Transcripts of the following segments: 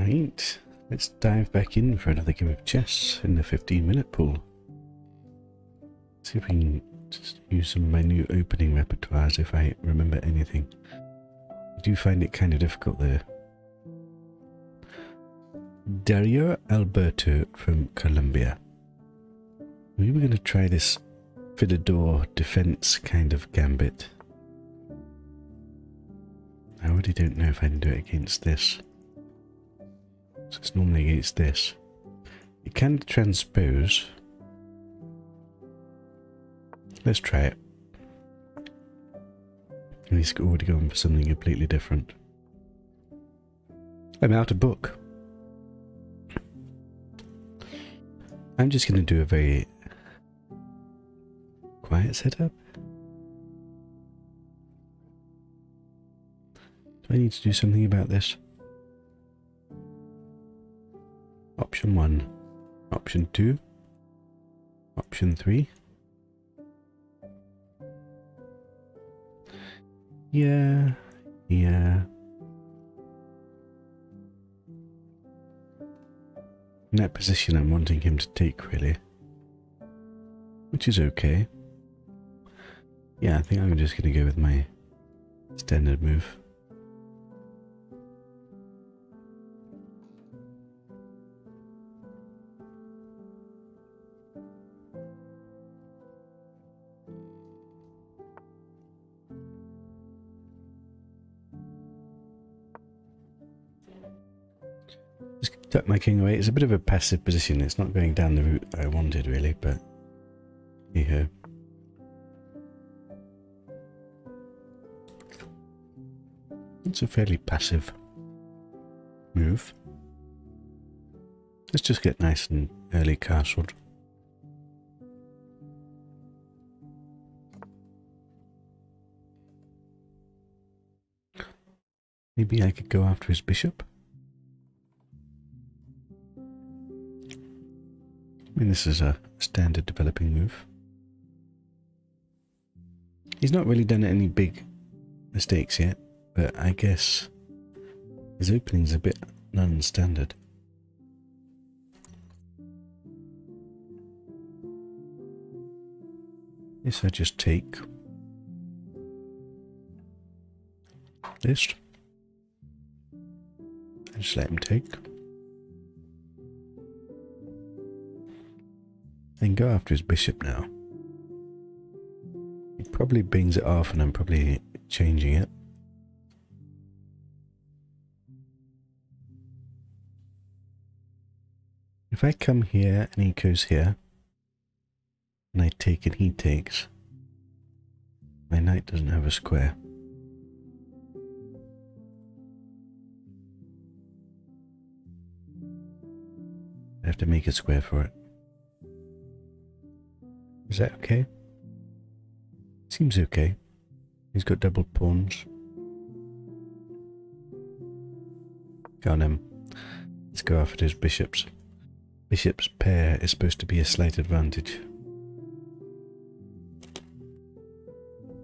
Right, let's dive back in for another game of chess in the 15-minute pool. See if we can just use some of my new opening repertoires if I remember anything. I do find it kind of difficult there. Dario Alberto from Colombia. We were going to try this Philidor defense kind of gambit. I already don't know if I can do it against this. So it's normally against this. It can transpose. Let's try it. And he's already gone for something completely different. I'm out of book. I'm just going to do a very quiet setup. Do I need to do something about this? Option 1, option 2, option 3. Yeah. In that position I'm wanting him to take, really. Which is okay. Yeah, I think I'm just going to go with my standard move. Just tuck my king away. It's a bit of a passive position. It's not going down the route I wanted, really, but hey-ho. It's a fairly passive move. Let's just get nice and early castled. Maybe I could go after his bishop. I mean, this is a standard developing move. He's not really done any big mistakes yet, but I guess his opening's a bit non-standard. Yes, I just take this. I just let him take. Then go after his bishop now. He probably bings it off and I'm probably changing it. If I come here and he goes here, and I take and he takes, my knight doesn't have a square. I have to make a square for it. Is that okay? Seems okay. He's got double pawns. Go on him. Let's go after his bishops. Bishop's pair is supposed to be a slight advantage.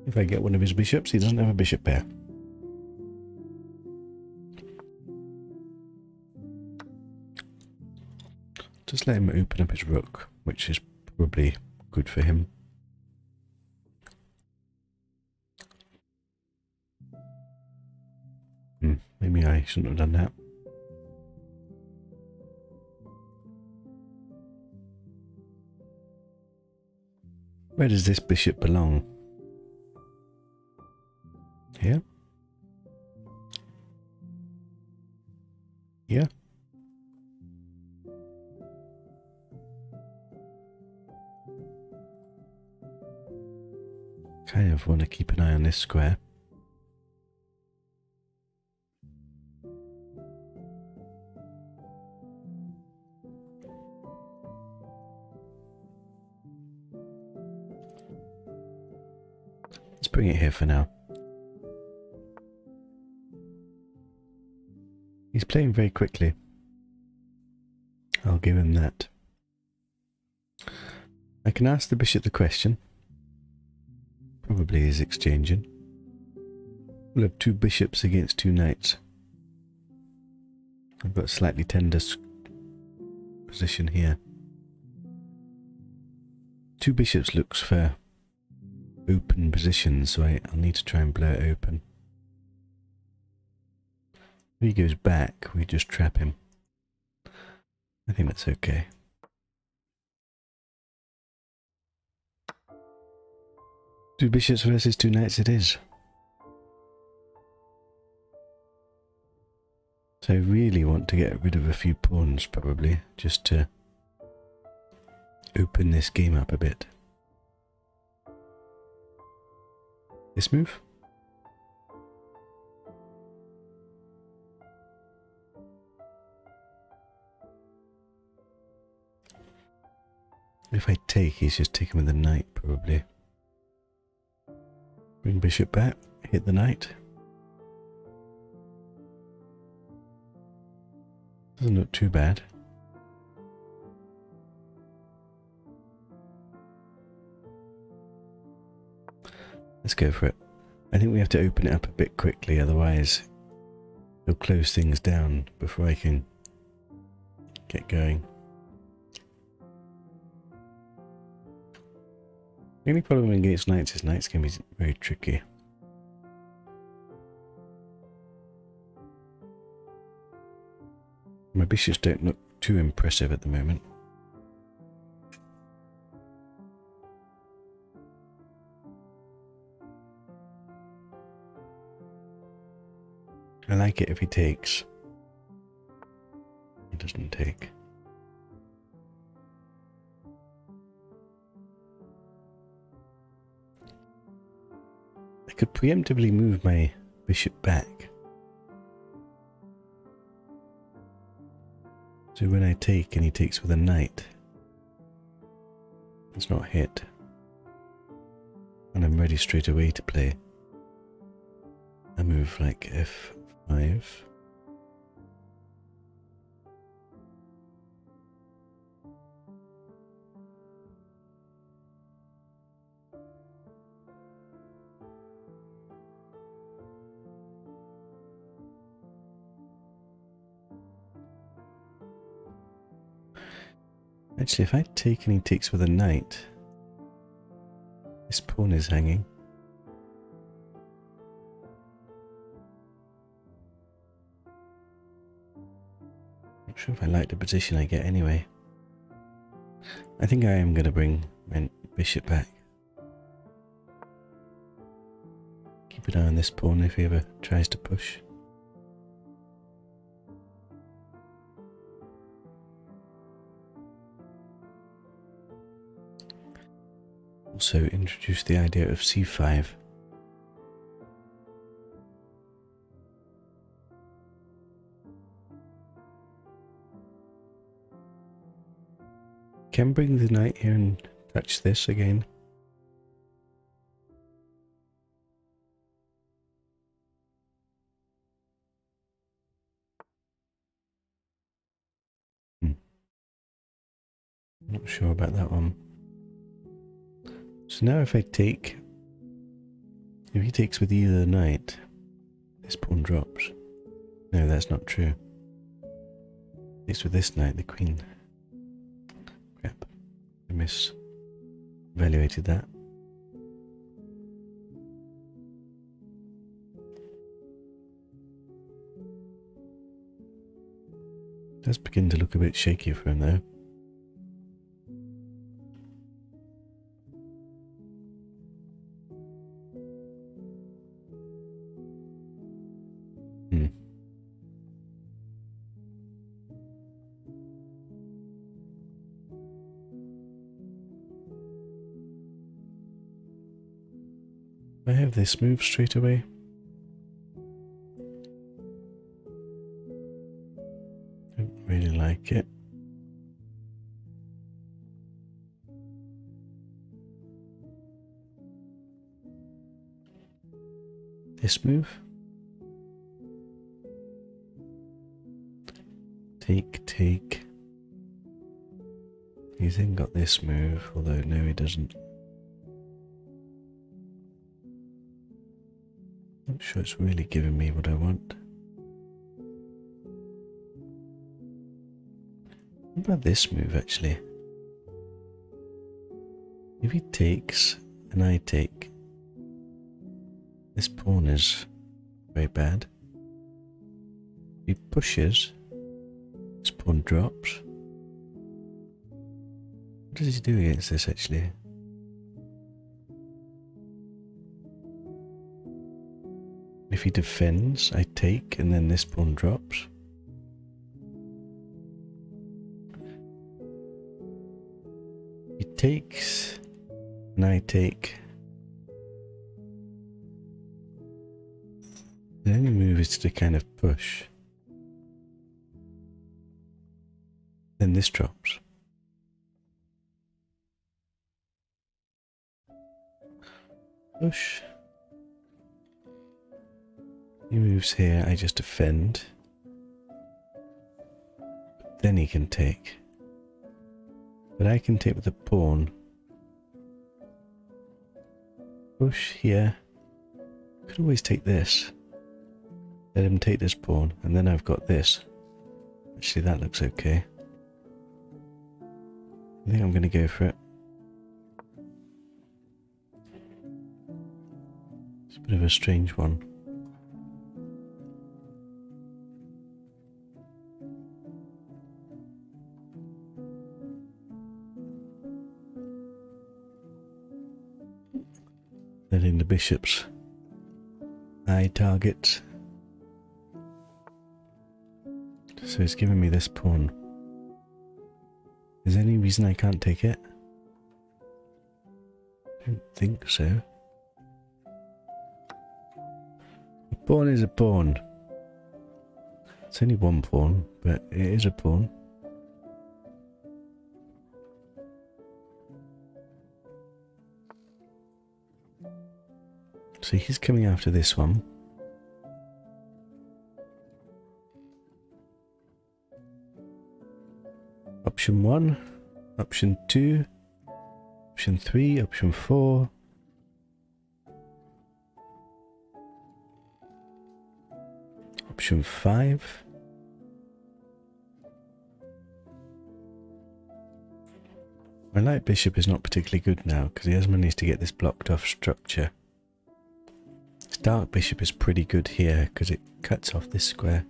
If I get one of his bishops, he doesn't have a bishop pair. Just let him open up his rook, which is probably good for him. Maybe I shouldn't have done that. Where does this bishop belong? Here? Here? Kind of want to keep an eye on this square. Let's bring it here for now. He's playing very quickly. I'll give him that. I can ask the bishop the question. Probably is exchanging. We'll have two bishops against two knights. I've got a slightly tender position here. Two bishops looks for open positions, so I'll need to try and blow it open. If he goes back, we just trap him. I think that's okay. Two bishops versus two knights it is. So I really want to get rid of a few pawns, probably, just to open this game up a bit. This move? If I take, he's just taking with the knight, probably. Bring bishop back, hit the knight. Doesn't look too bad. Let's go for it. I think we have to open it up a bit quickly, otherwise he'll close things down before I can get going. The only problem against knights is knights can be very tricky. My bishops don't look too impressive at the moment. I like it if he takes. He doesn't take. I could preemptively move my bishop back. So when I take and he takes with a knight, it's not hit. And I'm ready straight away to play. I move like f5. Actually, if I take and he takes with a knight, this pawn is hanging. Not sure if I like the position I get anyway. I think I am going to bring my bishop back. Keep an eye on this pawn if he ever tries to push. Also introduce the idea of c5. Can bring the knight here and touch this again. Not sure about that one. So now if I take, if he takes with either knight, this pawn drops. No, that's not true. It's with this knight, the queen. Crap. I mis-evaluated that. It does begin to look a bit shaky for him though. I have this move straight away. Don't really like it. This move. Take, take. He's then got this move, although no he doesn't. Not sure it's really giving me what I want. What about this move actually? If he takes and I take, this pawn is very bad. If he pushes, this pawn drops. What does he do against this actually? If he defends, I take and then this pawn drops. He takes and I take. The only move is to kind of push. Then this drops. Push. He moves here, I just defend. But then he can take. But I can take with the pawn. Push here. Could always take this. Let him take this pawn, and then I've got this. Actually, that looks okay. I think I'm going to go for it. It's a bit of a strange one. Letting the bishops eye target. So it's giving me this pawn. Is there any reason I can't take it? I don't think so. A pawn is a pawn. It's only one pawn, but it is a pawn. So he's coming after this one. Option 1, option 2, option 3, option 4. Option 5. My light bishop is not particularly good now because he has managed to get this blocked off structure. His dark bishop is pretty good here because it cuts off this square,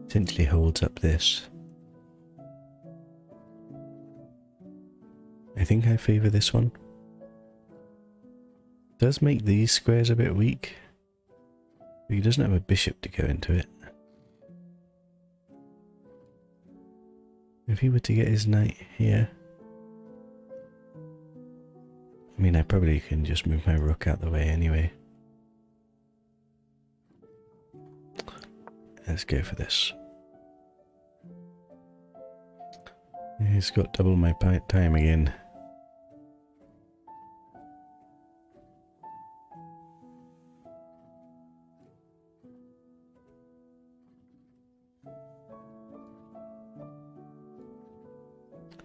essentially holds up this. I think I favour this one. Does make these squares a bit weak, but he doesn't have a bishop to go into it. If he were to get his knight here, I mean, I probably can just move my rook out the way anyway. Let's go for this. He's got double my time again.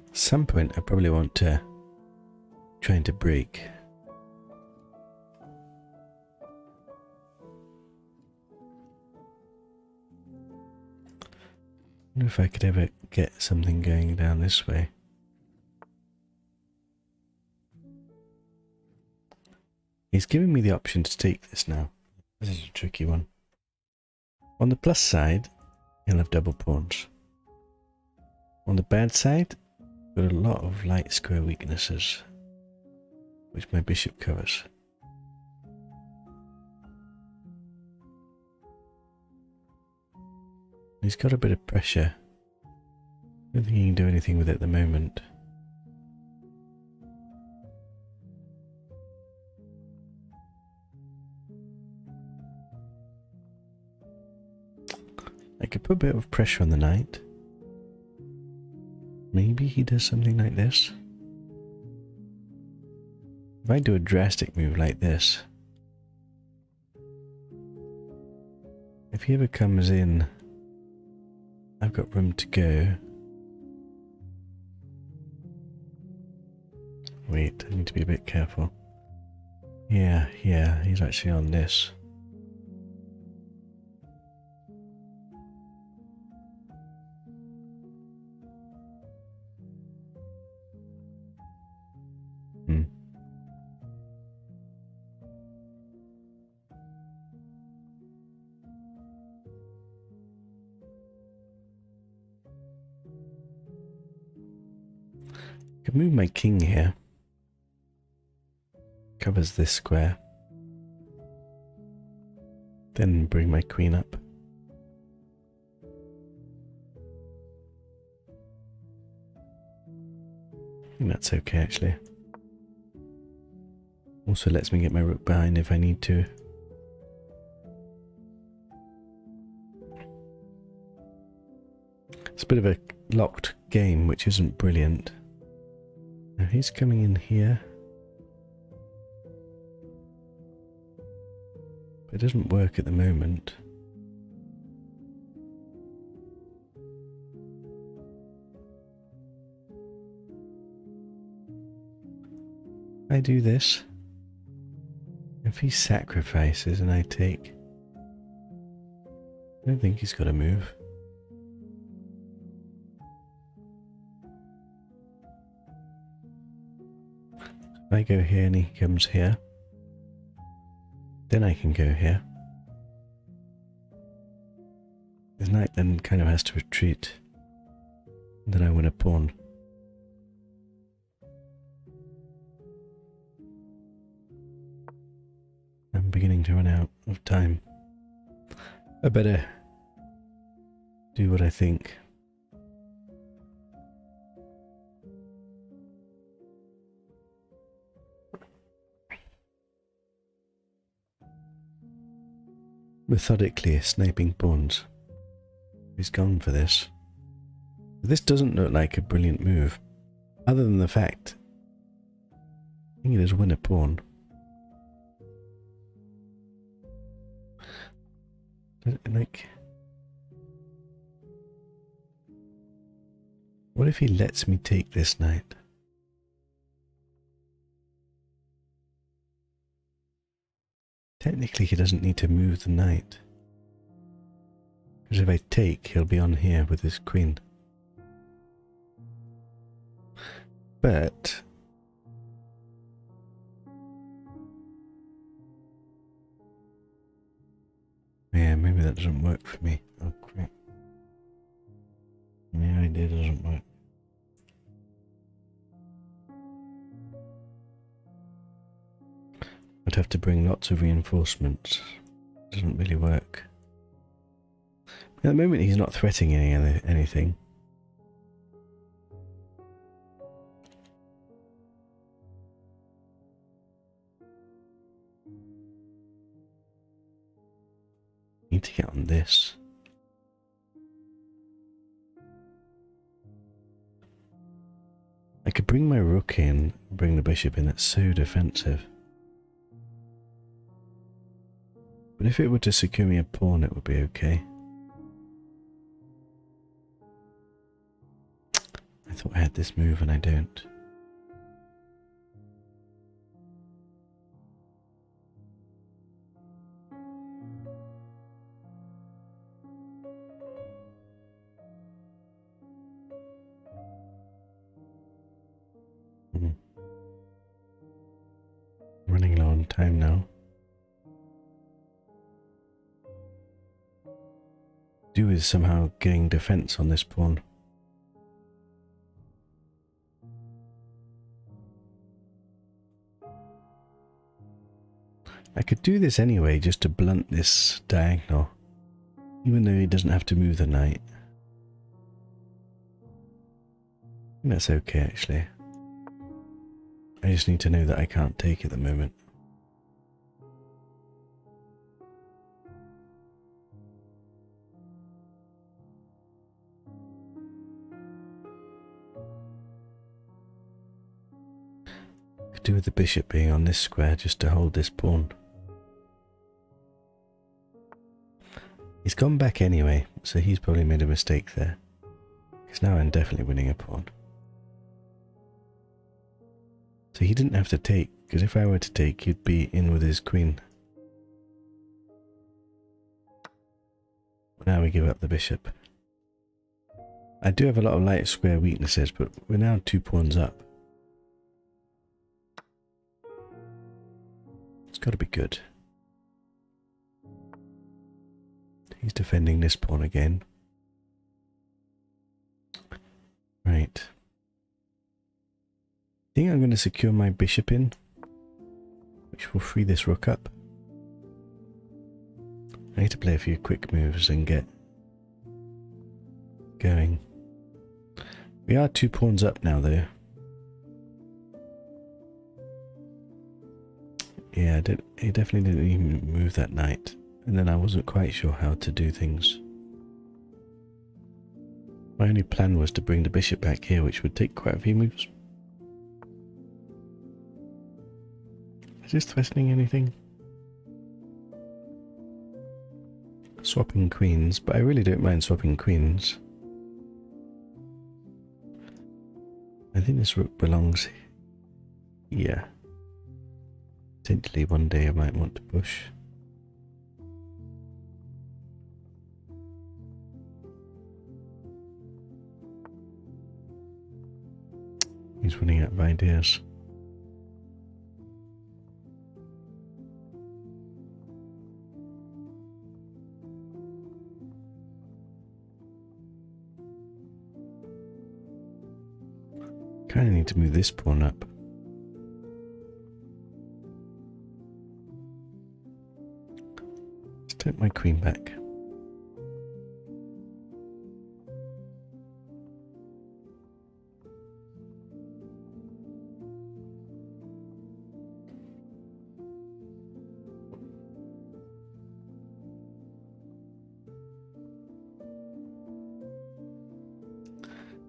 At some point I probably want to try to break. I wonder if I could ever get something going down this way. He's giving me the option to take this now. This is a tricky one. On the plus side, he'll have double pawns. On the bad side, got a lot of light square weaknesses, which my bishop covers. He's got a bit of pressure. I don't think he can do anything with it at the moment. I could put a bit of pressure on the knight. Maybe he does something like this. If I do a drastic move like this, if he ever comes in, I've got room to go. Wait, I need to be a bit careful. Yeah, he's actually on this. can move my king here. Covers this square. Then bring my queen up. I think that's okay actually. Also lets me get my rook behind if I need to. It's a bit of a locked game, which isn't brilliant. Now he's coming in here. But it doesn't work at the moment. I do this. If he sacrifices and I take... I don't think he's got to move. If I go here and he comes here, then I can go here. His knight then kind of has to retreat. And then I win a pawn. I'm beginning to run out of time. I better do what I think. Methodically sniping pawns. He's gone for this. This doesn't look like a brilliant move, other than the fact I think it is win a pawn. Like, what if he lets me take this knight? Technically he doesn't need to move the knight, because if I take, he'll be on here with his queen. But yeah, maybe that doesn't work for me. Oh crap. The idea doesn't work. I'd have to bring lots of reinforcements. Doesn't really work. At the moment he's not threatening anything. Need to get on this. I could bring my rook in, bring the bishop in. That's so defensive. But if it were to secure me a pawn, it would be okay. I thought I had this move and I don't. Running low on time now. Do is somehow getting defense on this pawn. I could do this anyway just to blunt this diagonal, even though he doesn't have to move the knight. I think that's okay actually. I just need to know that I can't take at the moment. Could do with the bishop being on this square just to hold this pawn. He's gone back anyway, so he's probably made a mistake there. Because now I'm definitely winning a pawn. So he didn't have to take, because if I were to take, he'd be in with his queen. Now we give up the bishop. I do have a lot of light square weaknesses, but we're now 2 pawns up. It's got to be good. He's defending this pawn again. Right. going to secure my bishop in, which will free this rook up. I need to play a few quick moves and get going. We are 2 pawns up now though. Yeah, he definitely didn't even move that knight. And then I wasn't quite sure how to do things. My only plan was to bring the bishop back here, which would take quite a few moves. Is this threatening anything? Swapping queens, but I really don't mind swapping queens. I think this rook belongs here. Potentially one day I might want to push. He's running out of ideas. Kind of need to move this pawn up. Let's take my queen back.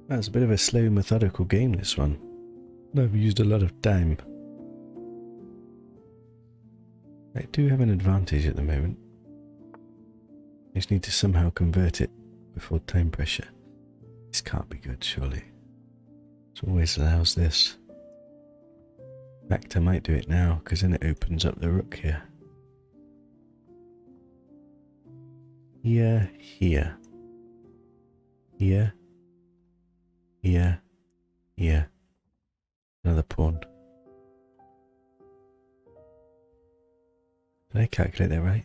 That's a bit of a slow, methodical game, this one. I've used a lot of time. I do have an advantage at the moment. I just need to somehow convert it before time pressure. This can't be good, surely. It always allows this. In fact, I might do it now, because then it opens up the rook here. Here, here. Here. Here, here, another pawn. Did I calculate that right?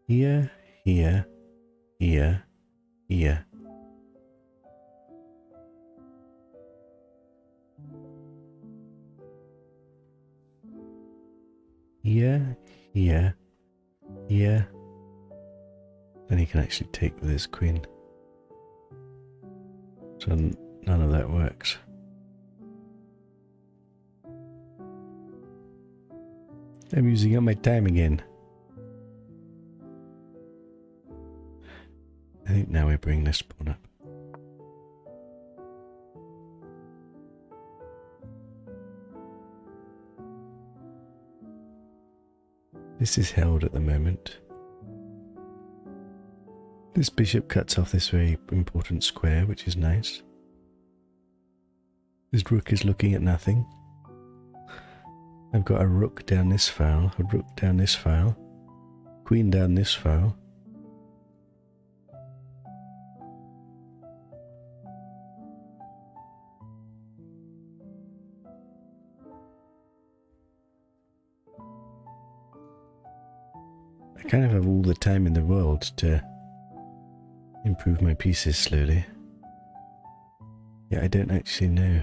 Here, here, here, here. Here, here, here. Then he can actually take with his queen. So none of that works. I'm using up my time again. I think now we bring this pawn up. This is held at the moment. This bishop cuts off this very important square, which is nice. This rook is looking at nothing. I've got a rook down this file, a rook down this file, queen down this file. I kind of have all the time in the world to improve my pieces slowly. Yeah, I don't actually know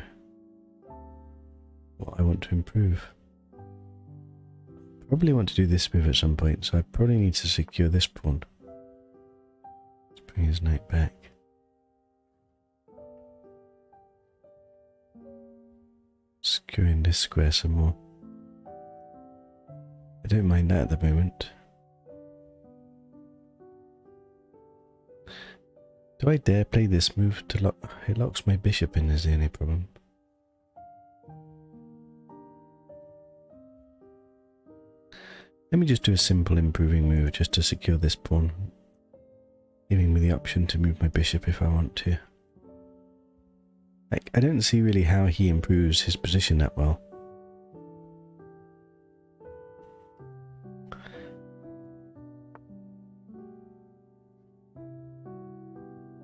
what I want to improve. Probably want to do this move at some point, so I probably need to secure this pawn. Let's bring his knight back. Securing this square some more. I don't mind that at the moment. Do I dare play this move to lock? It locks my bishop in, is the only problem. Let me just do a simple improving move just to secure this pawn, giving me the option to move my bishop if I want to. Like, I don't see really how he improves his position that well.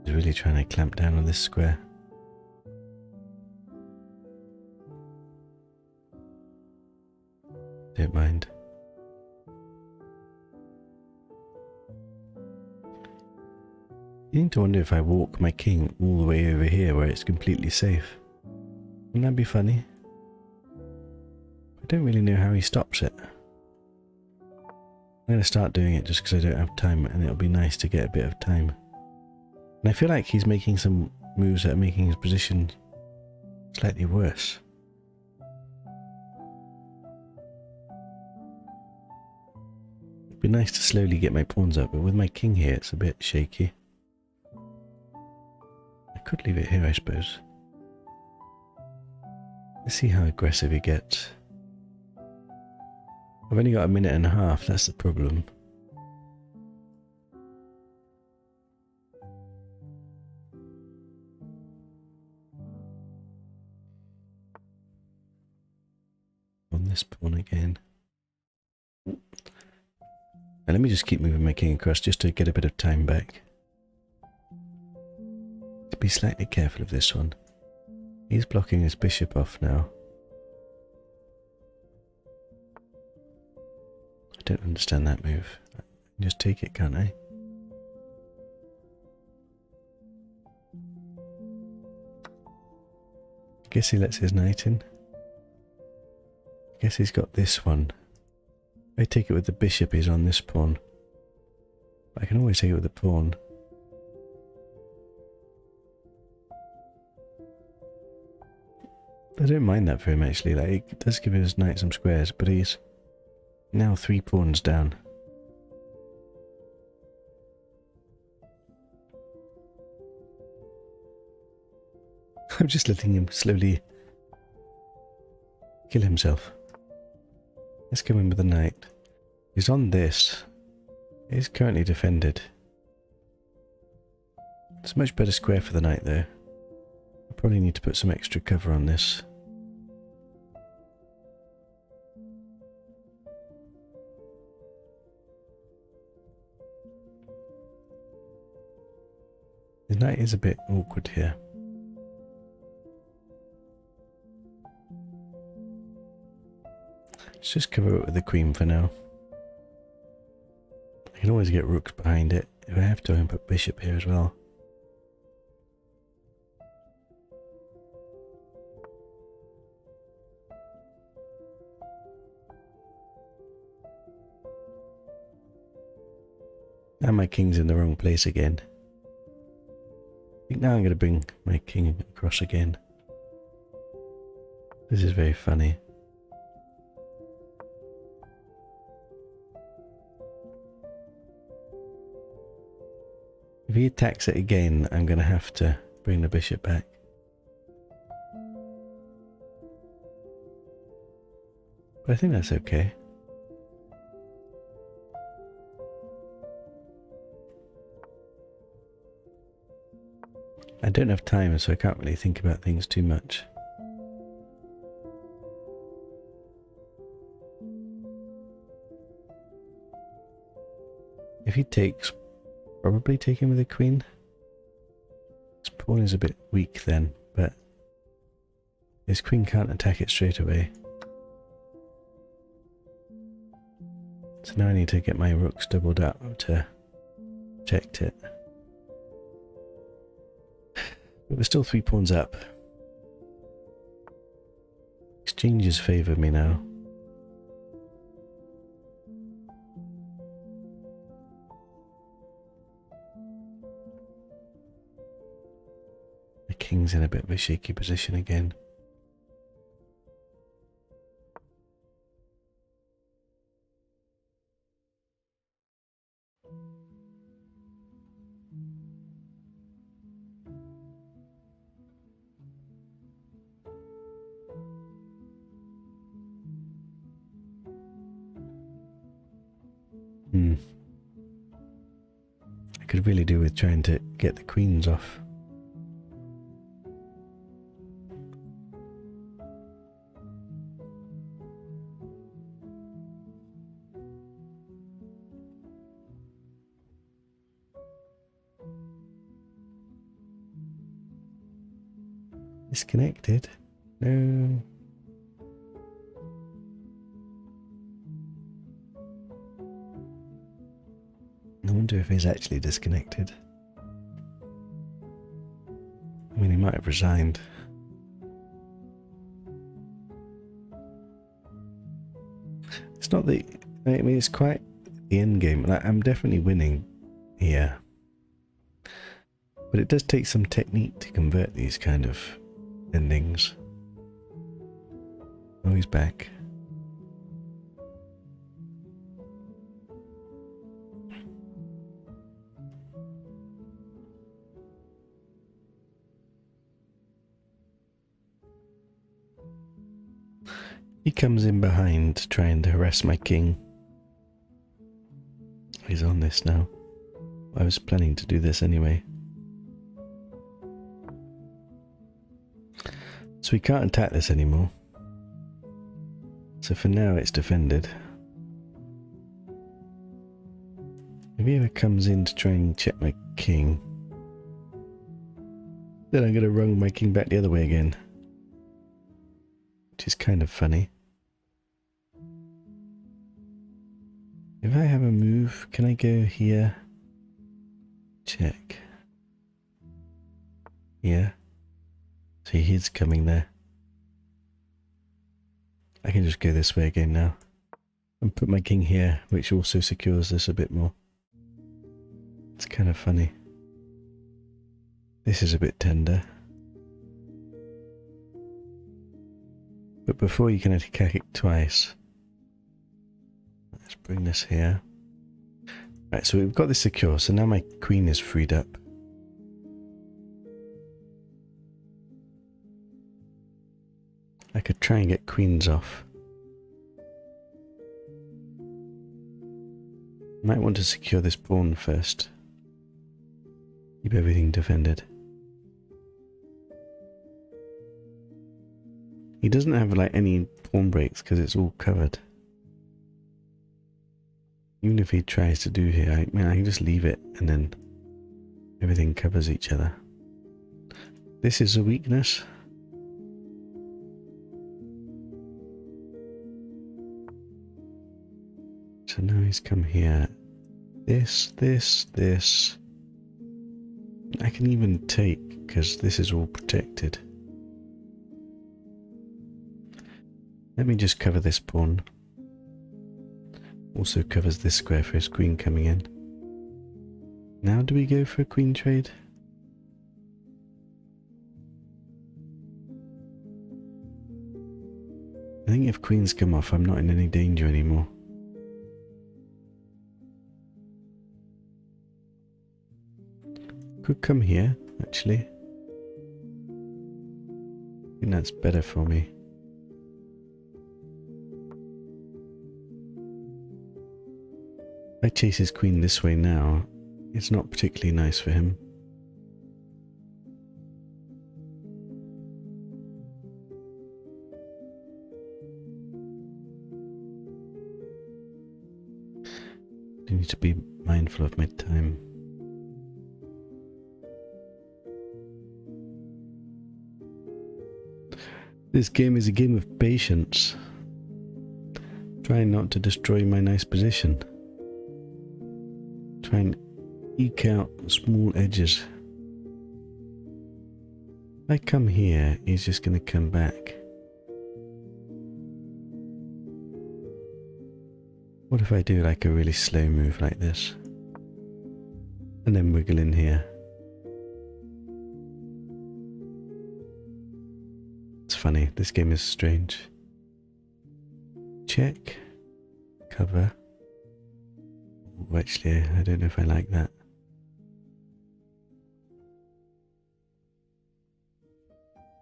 He's really trying to clamp down on this square. Don't mind. You need to wonder if I walk my king all the way over here where it's completely safe. Wouldn't that be funny? I don't really know how he stops it. I'm going to start doing it just because I don't have time, and it'll be nice to get a bit of time. And I feel like he's making some moves that are making his position slightly worse. It'd be nice to slowly get my pawns up, but with my king here it's a bit shaky. I could leave it here, I suppose. Let's see how aggressive he gets. I've only got a minute and a half, that's the problem. On this pawn again. Now let me just keep moving my king across just to get a bit of time back. To be slightly careful of this one. He's blocking his bishop off now. I don't understand that move. I can just take it, can't I? Guess he lets his knight in. Guess he's got this one. If I take it with the bishop, he's on this pawn. But I can always take it with the pawn. I don't mind that for him actually, like it does give his knight some squares, but he's now 3 pawns down. I'm just letting him slowly kill himself. Let's come in with the knight. He's on this. He's currently defended. It's a much better square for the knight though. I probably need to put some extra cover on this. The knight is a bit awkward here. Let's just cover it with the queen for now. I can always get rooks behind it. If I have to, I can put bishop here as well. Now my king's in the wrong place again. I think now I'm going to bring my king across again. This is very funny. If he attacks it again, I'm going to have to bring the bishop back. But I think that's okay. I don't have time, so I can't really think about things too much. If he takes, probably take him with the queen. His pawn is a bit weak then, but his queen can't attack it straight away. So now I need to get my rooks doubled up to protect it. But we're still 3 pawns up. Exchanges favour me now. The king's in a bit of a shaky position again. I could really do with trying to get the queens off. Disconnected? No. I wonder if he's actually disconnected. I mean, he might have resigned. It's not the... I mean, it's quite the end game. Like, I'm definitely winning here. But it does take some technique to convert these kind of endings. Oh, he's back. He comes in behind trying to harass my king. He's on this now. I was planning to do this anyway. So we can't attack this anymore. So for now it's defended. If he ever comes in to try and check my king, then I'm going to roll my king back the other way again. Which is kind of funny. If I have a move, can I go here? Check. Yeah. See, he's coming there. I can just go this way again now. And put my king here, which also secures this a bit more. It's kind of funny. This is a bit tender. But before you can attack it twice. Let's bring this here. Right, so we've got this secure, so now my queen is freed up. I could try and get queens off. Might want to secure this pawn first. Keep everything defended. He doesn't have like any pawn breaks because it's all covered. Even if he tries to do here, I mean, I can just leave it and then everything covers each other. This is a weakness. So now he's come here. This. I can even take, because this is all protected. Let me just cover this pawn. Also covers this square for his queen coming in. Now do we go for a queen trade? I think if queens come off, I'm not in any danger anymore. Could come here, actually. I think that's better for me. If I chase his queen this way now, it's not particularly nice for him. I need to be mindful of my time. This game is a game of patience. Trying not to destroy my nice position. Try and eke out small edges. If I come here, he's just going to come back. What if I do like a really slow move like this? And then wiggle in here. It's funny, this game is strange. Check. Cover. Oh, actually, I don't know if I like that.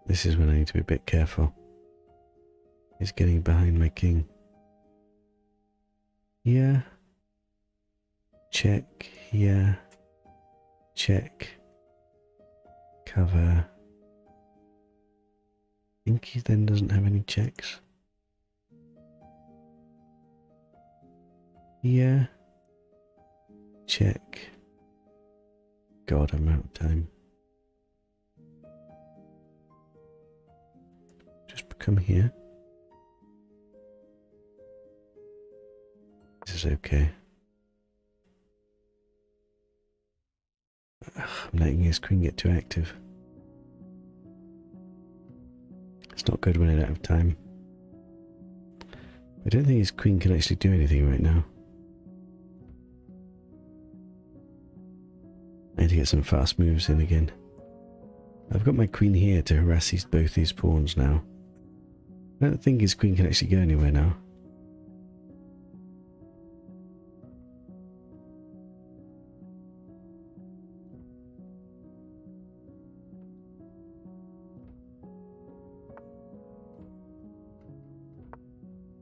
This is when I need to be a bit careful. He's getting behind my king. Here. Check. Here. Check. Cover. I think he then doesn't have any checks. Here. Check. God, I'm out of time. Just come here. This is okay. Ugh, I'm letting his queen get too active. It's not good when I don't have time. I don't think his queen can actually do anything right now. I need to get some fast moves in again. I've got my queen here to harass both these pawns now. I don't think his queen can actually go anywhere now.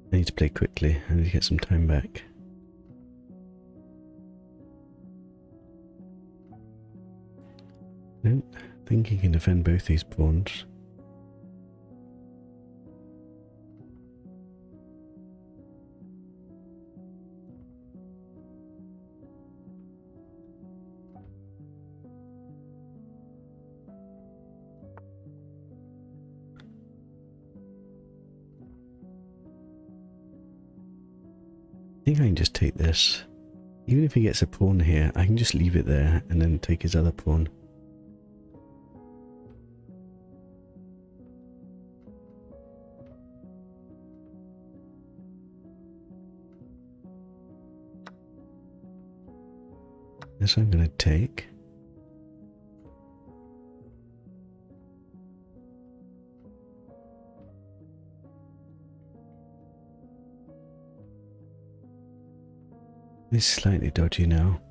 I need to play quickly. I need to get some time back. I don't think he can defend both these pawns. I think I can just take this. Even if he gets a pawn here, I can just leave it there and then take his other pawn. This I'm going to take. This is slightly dodgy now.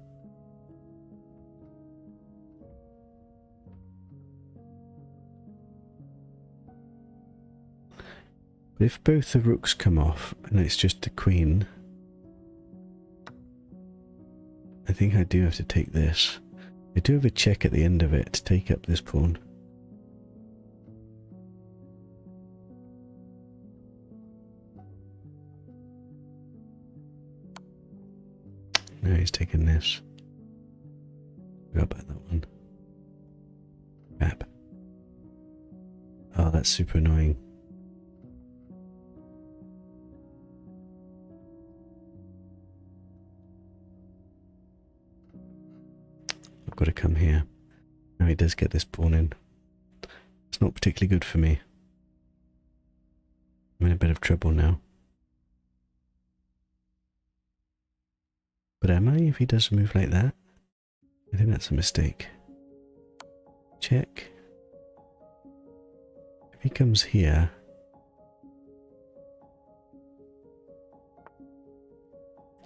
But if both the rooks come off and it's just the queen, I think I do have to take this. I do have a check at the end of it to take up this pawn. No, he's taking this. Forgot about that one. Crap. Oh, that's super annoying. I've got to come here. Now he does get this pawn in. It's not particularly good for me. I'm in a bit of trouble now. But am I if he does a move like that? I think that's a mistake. Check. If he comes here,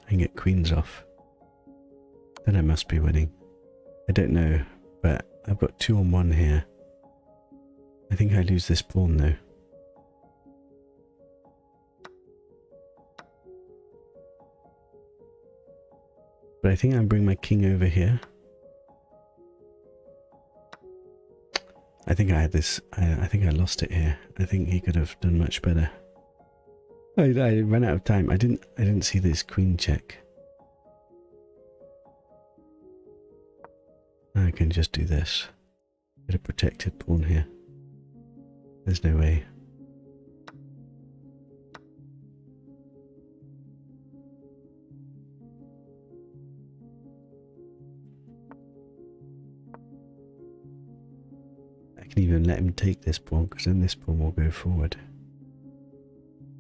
I can get queens off. Then I must be winning. I don't know, but I've got 2 on 1 here. I think I lose this pawn though. But I think I'll bring my king over here. I think I had this, I think I lost it here. I think he could have done much better. I ran out of time. I didn't see this queen check. I can just do this. Get a protected pawn here. There's no way. I can even let him take this pawn because then this pawn will go forward.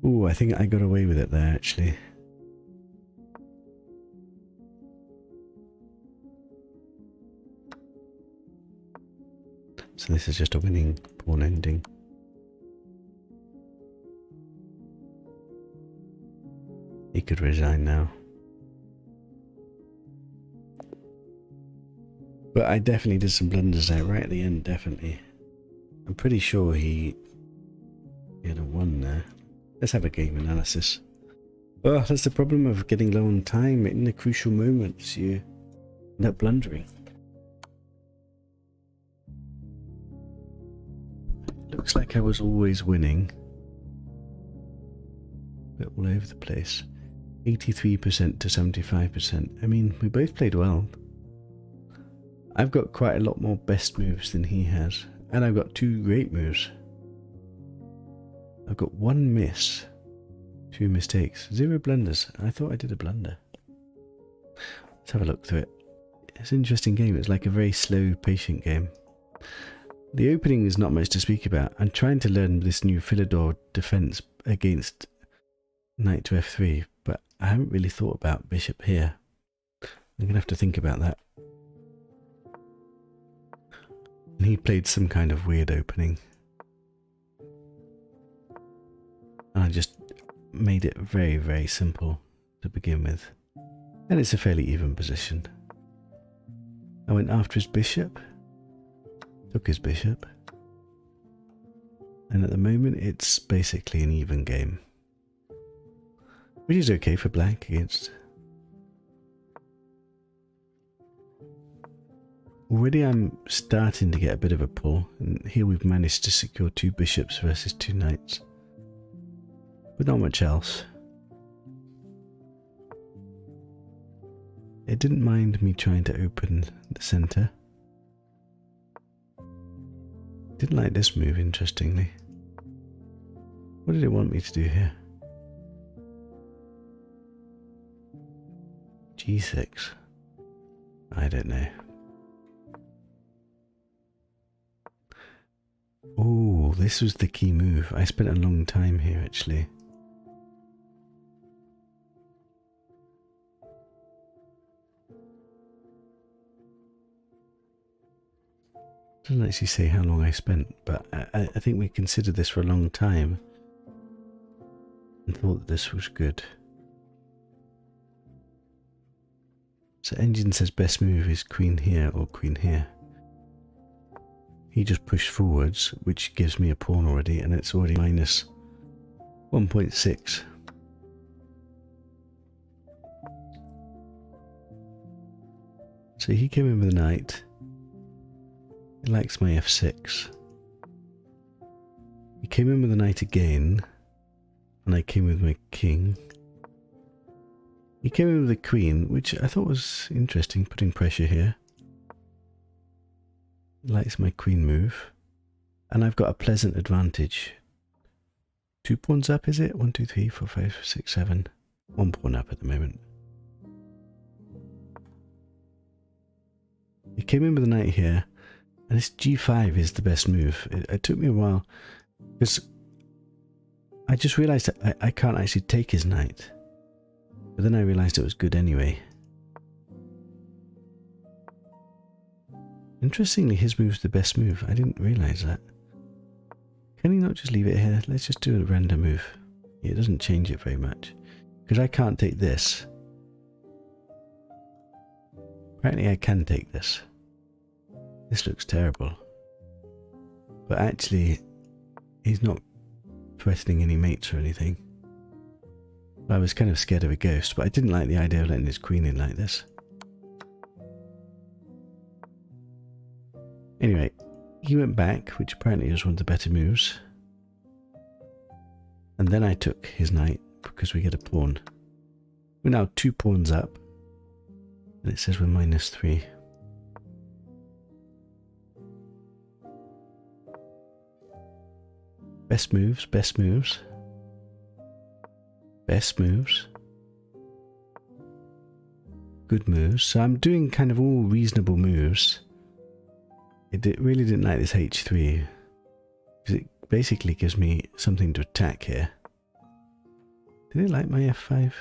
Ooh, I think I got away with it there actually. So this is just a winning pawn ending. He could resign now. But I definitely did some blunders there right at the end, definitely. I'm pretty sure he had a 1 there. Let's have a game analysis. Oh, that's the problem of getting low on time. In the crucial moments, you end up blundering. Looks like I was always winning. Bit all over the place. 83% to 75%. I mean, we both played well. I've got quite a lot more best moves than he has. And I've got 2 great moves. I've got 1 miss. 2 mistakes. 0 blunders. I thought I did a blunder. Let's have a look through it. It's an interesting game. It's like a very slow, patient game. The opening is not much to speak about. I'm trying to learn this new Philidor defense against knight to f3, but I haven't really thought about bishop here. I'm going to have to think about that. And he played some kind of weird opening. And I just made it very, very simple to begin with. And it's a fairly even position. I went after his bishop, took his bishop, and at the moment it's basically an even game. Which is okay for black against... Already I'm starting to get a bit of a pull, and here we've managed to secure 2 bishops versus 2 knights. But not much else. It didn't mind me trying to open the centre. Didn't like this move, interestingly. What did it want me to do here? G6. I don't know. Oh, this was the key move. I spent a long time here, actually. Doesn't actually say how long I spent, but I think we considered this for a long time and thought that this was good. So engine says best move is queen here or queen here. He just pushed forwards, which gives me a pawn already, and it's already minus 1.6. So he came in with a knight. He likes my f6. He came in with a knight again, and I came with my king. He came in with a queen, which I thought was interesting, putting pressure here. He likes my queen move, and I've got a pleasant advantage. 2 pawns up, is it? 1, 2, 3, 4, 5, 6, 7. 1 pawn up at the moment. He came in with a knight here, and this g5 is the best move. It took me a while, because I just realised that I can't actually take his knight. But then I realised it was good anyway. Interestingly, his move's the best move. I didn't realise that. Can he not just leave it here? Let's just do a random move. It doesn't change it very much. Because I can't take this. Apparently I can take this. This looks terrible. But actually, he's not threatening any mates or anything. I was kind of scared of a ghost, but I didn't like the idea of letting his queen in like this. Anyway, he went back, which apparently was one of the better moves. And then I took his knight, because we get a pawn. We're now 2 pawns up. And it says we're minus 3. Best moves, best moves. Best moves. Good moves. So I'm doing kind of all reasonable moves. It really didn't like this h3. Because it basically gives me something to attack here. Did it like my f5?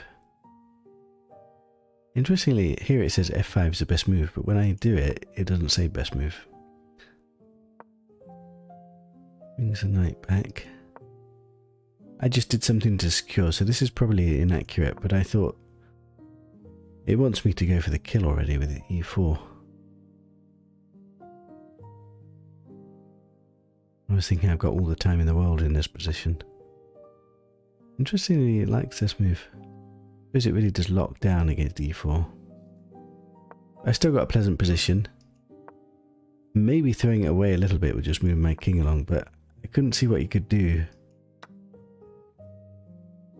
Interestingly, here it says f5 is the best move, but when I do it, it doesn't say best move. Brings the knight back. I just did something to secure, so this is probably inaccurate, but I thought it wants me to go for the kill already with e4. I was thinking I've got all the time in the world in this position. Interestingly, it likes this move. Because it really does lock down against e4. I still got a pleasant position. Maybe throwing it away a little bit would just move my king along, but I couldn't see what he could do.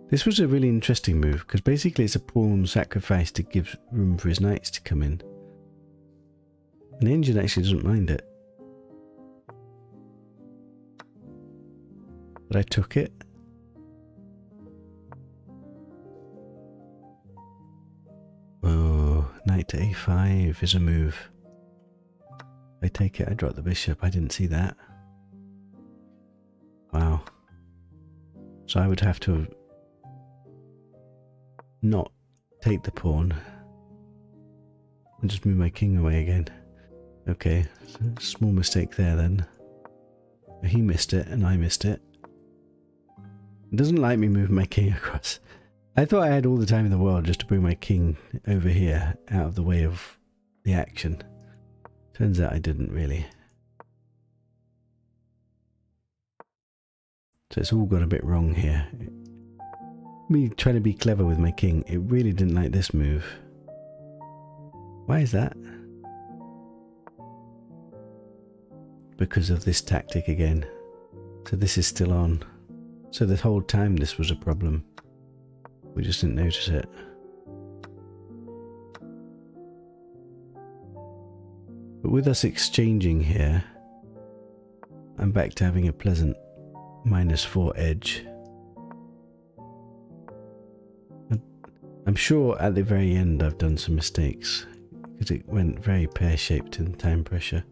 This was a really interesting move, because basically it's a pawn sacrifice to give room for his knights to come in. And the engine actually doesn't mind it. But I took it. Oh, knight to a5 is a move. I take it, I drop the bishop. I didn't see that. Wow. So I would have to have not take the pawn and just move my king away again. Okay, small mistake there then. He missed it and I missed it. It doesn't like me moving my king across. I thought I had all the time in the world just to bring my king over here out of the way of the action. Turns out I didn't really. So it's all got a bit wrong here. Me trying to be clever with my king, it really didn't like this move. Why is that? Because of this tactic again. So this is still on. So the whole time this was a problem. We just didn't notice it. But with us exchanging here, I'm back to having a pleasant -4 edge. I'm sure at the very end I've done some mistakes because it went very pear-shaped in time pressure.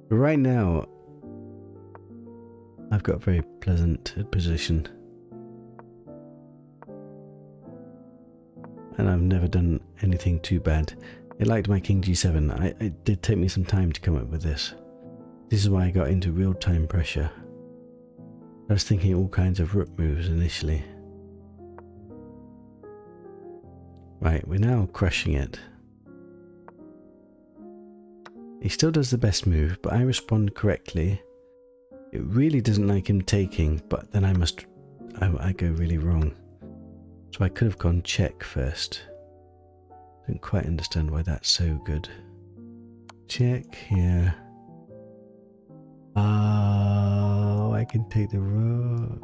But right now, I've got a very pleasant position. And I've never done anything too bad. It liked my king g7. It did take me some time to come up with this. This is why I got into real time pressure. I was thinking all kinds of rook moves initially. Right, we're now crushing it. He still does the best move, but I respond correctly. It really doesn't like him taking, but then I go really wrong. So I could have gone check first. Don't quite understand why that's so good. Check here. Oh, I can take the rook.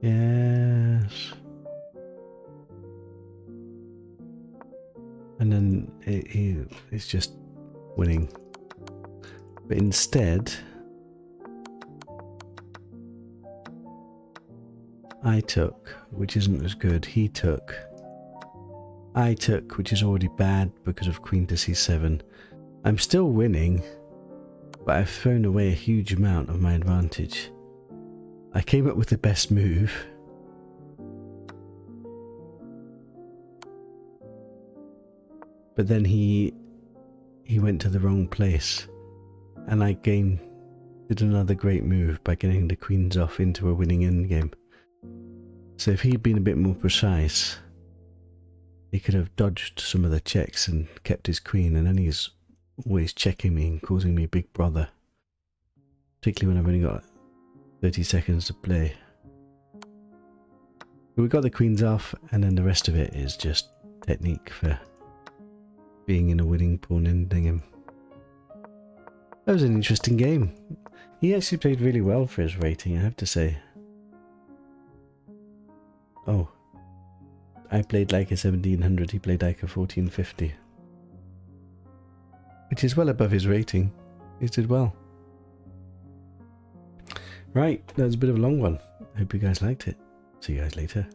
Yes. And then it's just winning. But instead, I took, which isn't as good. He took. I took, which is already bad because of queen to c7. I'm still winning, but I've thrown away a huge amount of my advantage. I came up with the best move. But then he went to the wrong place, and I did another great move by getting the queens off into a winning endgame. So if he'd been a bit more precise, he could have dodged some of the checks and kept his queen, and then he's always checking me and causing me big bother. Particularly when I've only got 30 seconds to play. But we got the queens off, and then the rest of it is just technique for being in a winning pawn endgame. That was an interesting game. He actually played really well for his rating, I have to say. Oh. I played like a 1700, he played like a 1450. Which is well above his rating. He did well. Right, that was a bit of a long one. Hope you guys liked it. See you guys later.